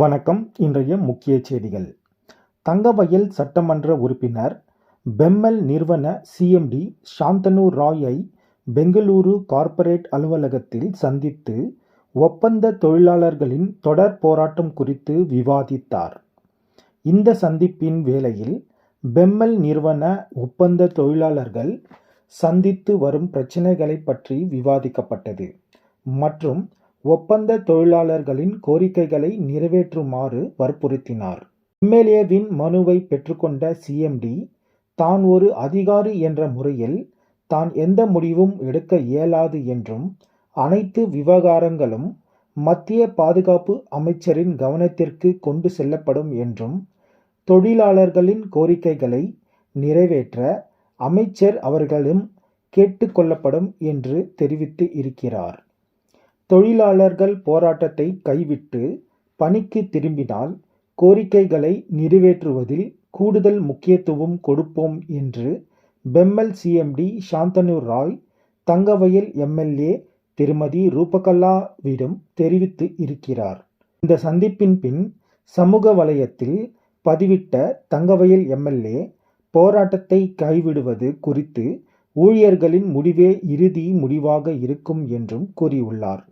வணக்கம். இன்றைய முக்கிய செய்திகள். தங்கவயல் சட்டமன்ற உறுப்பினர் பெம்மல் நிறுவன சிஎம்டி சாந்தனு ராயை பெங்களூரு கார்ப்பரேட் அலுவலகத்தில் சந்தித்து ஒப்பந்த தொழிலாளர்களின் தொடர் போராட்டம் குறித்து விவாதித்தார். இந்த சந்திப்பின் வேளையில் பெம்மல் நிறுவன ஒப்பந்த தொழிலாளர்கள் சந்தித்து வரும் பிரச்சினைகளை பற்றி விவாதிக்கப்பட்டது மற்றும் ஒப்பந்த தொழிலாளர்களின் கோரிக்கைகளை நிறைவேற்றுமாறு வற்புறுத்தினார். எம்எல்ஏவின் மனுவை பெற்றுக்கொண்ட சிஎம்டி தான் ஒரு அதிகாரி என்ற முறையில் தான் எந்த முடிவும் எடுக்க இயலாது என்றும் அனைத்து விவகாரங்களும் மத்திய பாதுகாப்பு அமைச்சரின் கவனத்திற்கு கொண்டு செல்லப்படும் என்றும் தொழிலாளர்களின் கோரிக்கைகளை நிறைவேற்ற அமைச்சர் அவர்களிடம் கேட்டுக்கொள்ளப்படும் என்று தெரிவித்து இருக்கிறார். தொழிலாளர்கள் போராட்டத்தை கைவிட்டு பணிக்கு திரும்பினால் கோரிக்கைகளை நிறைவேற்றுவதில் கூடுதல் முக்கியத்துவம் கொடுப்போம் என்று பெம்மல் சிஎம்டி சாந்தனு ராய் தங்கவயல் எம்எல்ஏ திருமதி ரூபகலாவிடம் தெரிவித்து இருக்கிறார். இந்த சந்திப்பின் பின் சமூக வலையத்தில் பதிவிட்ட தங்கவயல் எம்எல்ஏ போராட்டத்தை கைவிடுவது குறித்து ஊழியர்களின் முடிவே இறுதி முடிவாக இருக்கும் என்றும் கூறியுள்ளார்.